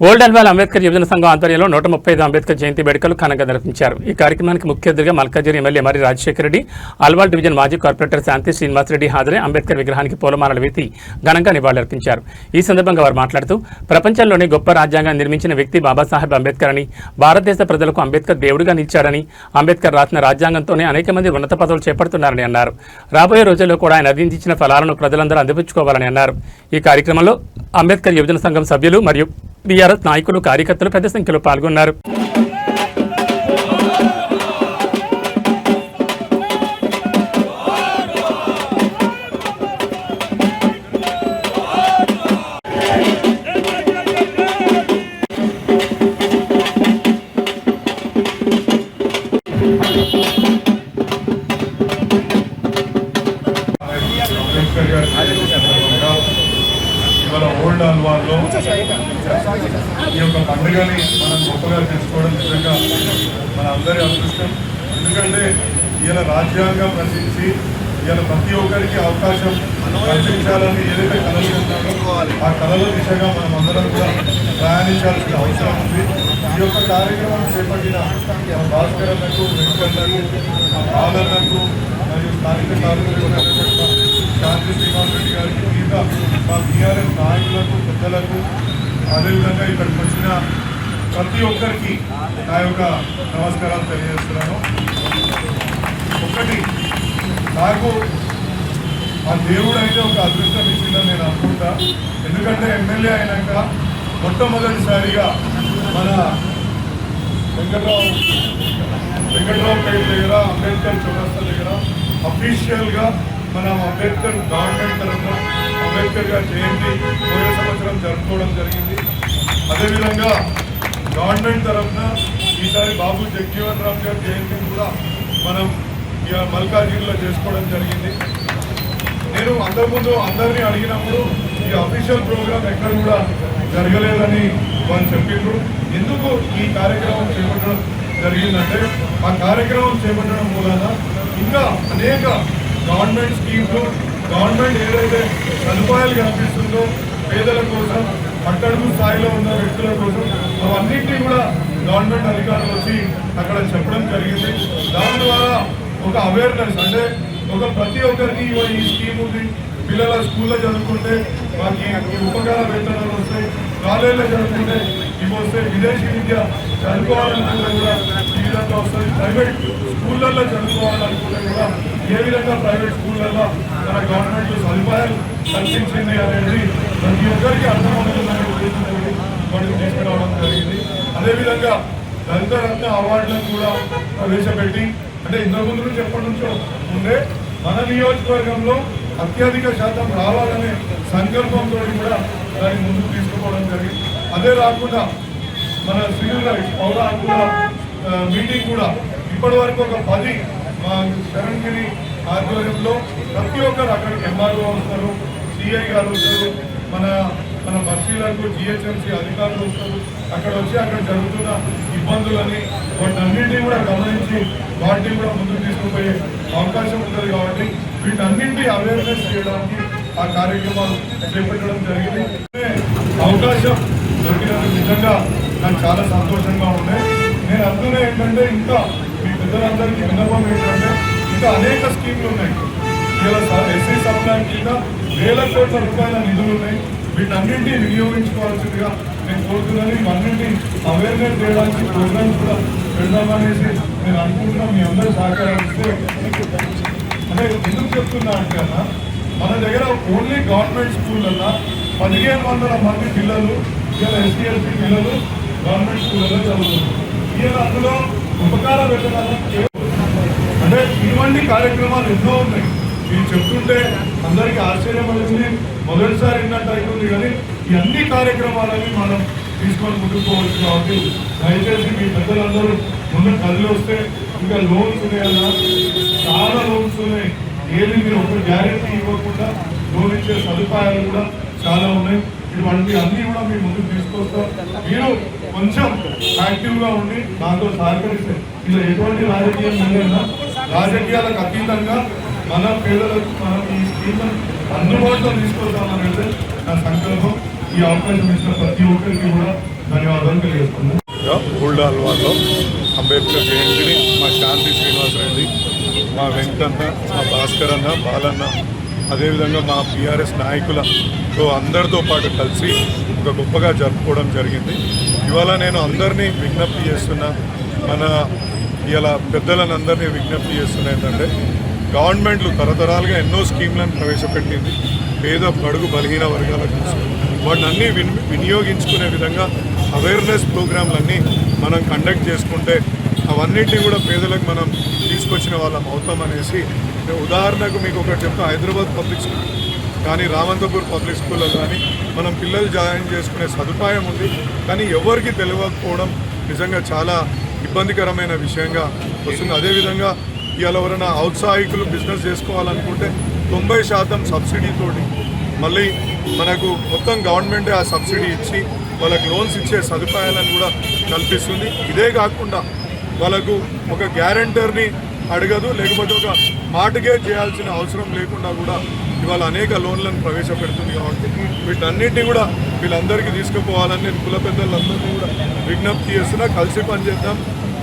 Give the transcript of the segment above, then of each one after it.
Old Alwal Ambedkar యువజన సంఘం ఆధ్వర్యంలో 135 అంబేద్కర్ జయంతి వేడుకలు ఘనంగా నిర్వహించారు. ఈ కార్యక్రమానికి ముఖ్య అతిథిగా మల్కాజ్గిరి ఎమ్మెల్యే మరి రాజశేఖర రెడ్డి, అల్వాల్ డివిజన్ మాజీ కార్పొరేటర్ శాంతి శ్రీనివాసరెడ్డి హాజరై అంబేద్కర్ విగ్రహానికి పూలమాలలు వేసి ఘనంగా నివాళులర్పించారు. ఈ సందర్భంగా వారు మాట్లాడుతూ ప్రపంచంలోనే గొప్ప రాజ్యాంగాన్ని నిర్మించిన వ్యక్తి బాబాసాహెబ్ అంబేద్కర్ అని, భారతదేశ ప్రజలకు అంబేద్కర్ దేవుడిగా నిలిచారని, అంబేద్కర్ రాసిన రాజ్యాంగంతోనే అనేక మంది ఉన్నత పదవులు చేపడుతున్నారని అన్నారు. రాబోయే రోజుల్లో కూడా ఆయన అందించిన ఫలాలను ప్రజలందరూ అందిపుచ్చుకోవాలని అన్నారు. ఈ కార్యక్రమంలో అంబేద్కర్ యువజన సంఘం సభ్యులు మరియు బీఆర్ఎస్ నాయకులు, కార్యకర్తలు పెద్ద సంఖ్యలో పాల్గొన్నారు. ఇవాళ ఓల్డ్ అల్వాల్లో ఈ యొక్క పండుగని మనం గొప్పగా చేసుకోవడం నిజంగా మన అందరి అదృష్టం. ఎందుకంటే ఇలా రాజ్యాంగం రచించి ఇలా ప్రతి ఒక్కరికి అవకాశం కల్పించాలని ఏదైతే కళలు ఉన్నారో ఆ కళల దిశగా మనం అందరం కూడా ప్రయాణించాల్సిన అవసరం ఉంది. ఈ యొక్క కార్యక్రమం చేపట్టిన భాస్కర్ అన్నకు, వెంకన్నకు, బాలన్నకు మరియు స్థానిక కార్యక్రమం శాంతి శ్రీనివాసరెడ్డి గారికి, మిగతా మా బీఆర్ఎస్ నాయకులకు, పెద్దలకు, అదేవిధంగా ఇక్కడికి వచ్చిన ప్రతి ఒక్కరికి నా యొక్క నమస్కారాలు తెలియజేస్తున్నాను. ఒకటి, నాకు ఆ దేవుడు అయితే ఒక అదృష్టం ఇచ్చిందని నేను అనుకుంటా. ఎందుకంటే ఎమ్మెల్యే అయినాక మొట్టమొదటిసారిగా మన వెంకట్రావుపేట దగ్గర అంబేద్కర్ చౌరస్తా దగ్గర అఫీషియల్గా మనం అంబేద్కర్ గవర్నమెంట్ తరఫున అంబేద్కర్ గారి జయంతి పోయే సంవత్సరం జరుపుకోవడం జరిగింది. అదేవిధంగా గవర్నమెంట్ తరఫున ఈసారి బాబు జగజీవన్ రామ్ గారి జయంతిని కూడా మనం మల్కాజ్గిరిలో చేసుకోవడం జరిగింది. నేను అంతకుముందు అందరినీ అడిగినప్పుడు ఈ అఫీషియల్ ప్రోగ్రామ్ ఎక్కడ కూడా జరగలేదని వాళ్ళు చెప్పిండ్రు. ఎందుకు ఈ కార్యక్రమం చేపట్టడం జరిగిందంటే ఆ కార్యక్రమం చేపట్టడం మూలన ఇంకా అనేక గవర్నమెంట్ స్కీమ్లు, గవర్నమెంట్ ఏదైతే సదుపాయాలు కనిపిస్తుందో పేదల కోసం, అట్టడుగు స్థాయిలో ఉన్న వ్యక్తుల కోసం అవన్నింటినీ కూడా గవర్నమెంట్ అధికారులు వచ్చి అక్కడ చెప్పడం జరిగింది. దాని ద్వారా ఒక అవేర్నెస్, అంటే ఒక ప్రతి ఒక్కరికి ఈ స్కీమ్ ఉంది, పిల్లల స్కూల్లో చదువుకుంటే మాకు ఈ ఉపకార వేతనాలు వస్తాయి, కాలేజీలో చదువుకుంటే ఇవి వస్తాయి, విదేశీ విద్య చదువుకోవాలనుకుంటే కూడా ఈ విధంగా వస్తుంది, ప్రైవేట్ స్కూళ్ళల్లో చదువుకోవాలనుకుంటే కూడా ఏ విధంగా ప్రైవేట్ స్కూళ్ళల్లో మన గవర్నమెంట్ సదుపాయాలు కల్పించింది అనేది ప్రతి ఒక్కరికి అర్థమవుతుందనే ఉద్దేశంతో మనకు తీసుకురావడం జరిగింది. అదేవిధంగా దళిత రత్న అవార్డులను కూడా ప్రవేశపెట్టి, అంటే ఇంతకుముందు నుంచి ఎప్పటి నుంచో ఉండే మన నియోజకవర్గంలో అత్యధిక శాతం రావాలనే సంకల్పంతో కూడా దాన్ని ముందుకు తీసుకుపోవడం జరిగింది. అదే రాకుండా మన సివిల్ రైట్స్, పౌర హక్కుల మీటింగ్ కూడా ఇప్పటి వరకు ఒక 10 మా శరణగిరి ఆధ్వర్యంలో ప్రతి ఒక్కరు అక్కడికి ఎంఆర్ఓ వస్తారు, సిఐ గారు వస్తారు, మన బస్సీలకు జిహెచ్ఎంసీ అధికారులు వస్తారు. అక్కడ వచ్చి అక్కడ జరుగుతున్న ఇబ్బందులని వాటన్నింటినీ కూడా గమనించి వాటిని కూడా ముందుకు తీసుకుపోయే అవకాశం ఉంటుంది. కాబట్టి వీటన్నింటి అవేర్నెస్ చేయడానికి ఆ కార్యక్రమాలు చేపట్టడం జరిగింది. అవకాశం దొరికినందుకు నిజంగా నాకు చాలా సంతోషంగా ఉన్నాయి. నేను అందులో ఏంటంటే ఇంకా మీ పెద్దలందరికీ విన్నపం ఏంటంటే ఇంకా అనేక స్కీమ్లు ఉన్నాయి. ఇలా ఎస్సీ సప్లాన్ కింద వేల కోట్ల రూపాయల నిధులు ఉన్నాయి. వీటన్నింటినీ వినియోగించుకోవాల్సిందిగా నేను కోరుతున్నాను. ఇవన్నింటినీ అవేర్నెస్ చేయడానికి ప్రోగ్రామ్స్ కూడా పెడదామనేసి నేను అనుకుంటున్నాను. మీ అందరూ సహకరిస్తే, అంటే ఎందుకు చెప్తున్నా అంటే అన్న, మన దగ్గర ఓన్లీ గవర్నమెంట్ స్కూళ్ళల్లో 1500 మంది పిల్లలు ఇలా ఎస్సీ ఎస్టీ పిల్లలు గవర్నమెంట్ స్కూళ్ళలో చదువుతున్నారు. ఇలా అందులో ఉపకార వేతనాలు అంటే ఇటువంటి కార్యక్రమాలు ఎన్నో ఉన్నాయి. మీరు చెప్తుంటే అందరికీ ఆశ్చర్యం అవుతుంది, మొదటిసారి విన్నట్టు అవుతుంది. కానీ ఈ అన్ని కార్యక్రమాలని మనం తీసుకొని ముందుకోవచ్చు. కాబట్టి దయచేసి మీ పెద్దలందరూ ముందు కదిలి వస్తే ఇంకా లోన్స్ ఉన్నాయన్నా, చాలా లోన్స్ ఉన్నాయి. ఏది మీరు ఒక గ్యారెంటీ ఇవ్వకుండా లోన్ ఇచ్చే సదుపాయాలు కూడా చాలా ఉన్నాయి. ఇటువంటి అన్నీ కూడా మీ ముందుకు తీసుకొస్తాం. మీరు కొంచెం యాక్టివ్గా ఉండి నాతో సహకరిస్తే ఇలా ఎటువంటి రాజకీయం లేదన్నా, రాజకీయాలకు అతీతంగా మన పేదలకు మనం ఈ స్కీమ్ అందుబాటులో తీసుకొస్తామనేది నా సంకల్పం. ఈ అవకాశం ఇచ్చిన ప్రతి ఒక్కరికి కూడా ధన్యవాదాలు తెలియజేస్తున్నాను. ఓల్డ్ అల్వార్లో అంబేద్కర్ జయంతిని మా శాంతి శ్రీనివాసరెడ్డి, మా వెంకన్న, మా భాస్కర్ అన్న, బాలన్న, అదేవిధంగా మా బీఆర్ఎస్ నాయకులతో అందరితో పాటు కలిసి ఒక గొప్పగా జరుపుకోవడం జరిగింది. ఇవాళ నేను అందరినీ విజ్ఞప్తి చేస్తున్నా, మన ఇలా పెద్దలను అందరినీ విజ్ఞప్తి చేస్తున్నా ఏంటంటే, గవర్నమెంట్లు తరతరాలుగా ఎన్నో స్కీమ్లను ప్రవేశపెట్టింది పేద బడుగు బలహీన వర్గాల కోసం. వాటిని అన్నీ వినియోగించుకునే విధంగా అవేర్నెస్ ప్రోగ్రాంలన్నీ మనం కండక్ట్ చేసుకుంటే అవన్నింటినీ కూడా పేదలకు మనం తీసుకొచ్చిన వాళ్ళం అవుతామనేసి, ఉదాహరణకు మీకు ఒకటి చెప్తా, హైదరాబాద్ పబ్లిక్ స్కూల్ కానీ రామంతపూర్ పబ్లిక్ స్కూల్లో కానీ మనం పిల్లలు జాయిన్ చేసుకునే సదుపాయం ఉంది, కానీ ఎవరికి తెలియకపోవడం నిజంగా చాలా ఇబ్బందికరమైన విషయంగా వస్తుంది. అదేవిధంగా ఇవాళ ఎవరైనా ఔత్సాహికులు బిజినెస్ చేసుకోవాలనుకుంటే 90% సబ్సిడీతోటి మళ్ళీ మనకు మొత్తం గవర్నమెంటే ఆ సబ్సిడీ ఇచ్చి వాళ్ళకి లోన్స్ ఇచ్చే సదుపాయాలను కూడా కల్పిస్తుంది. ఇదే కాకుండా వాళ్ళకు ఒక గ్యారెంటర్ని అడగదు, లేకపోతే ఒక మార్టిగేజ్ చేయాల్సిన అవసరం లేకుండా కూడా ఇవాళ అనేక లోన్లను ప్రవేశపెడుతుంది. కాబట్టి వీటన్నిటిని కూడా వీళ్ళందరికీ తీసుకుపోవాలని నేను కుల పెద్దలందరినీ కూడా విజ్ఞప్తి చేస్తున్నా. కలిసి పనిచేద్దాం,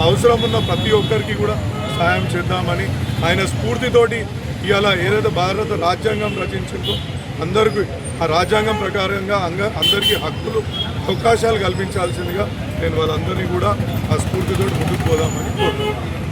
అవసరం ఉన్న ప్రతి ఒక్కరికి కూడా సాయం చేద్దామని ఆయన స్ఫూర్తితోటి ఇవాళ ఏదైతే భారత రాజ్యాంగం రచించిందో అందరికీ ఆ రాజ్యాంగం ప్రకారంగా అందరికీ హక్కులు అవకాశాలు కల్పించాల్సిందిగా నేను వాళ్ళందరినీ కూడా ఆ స్ఫూర్తితోటి ముందుకు పోదామని కోరుతున్నాను.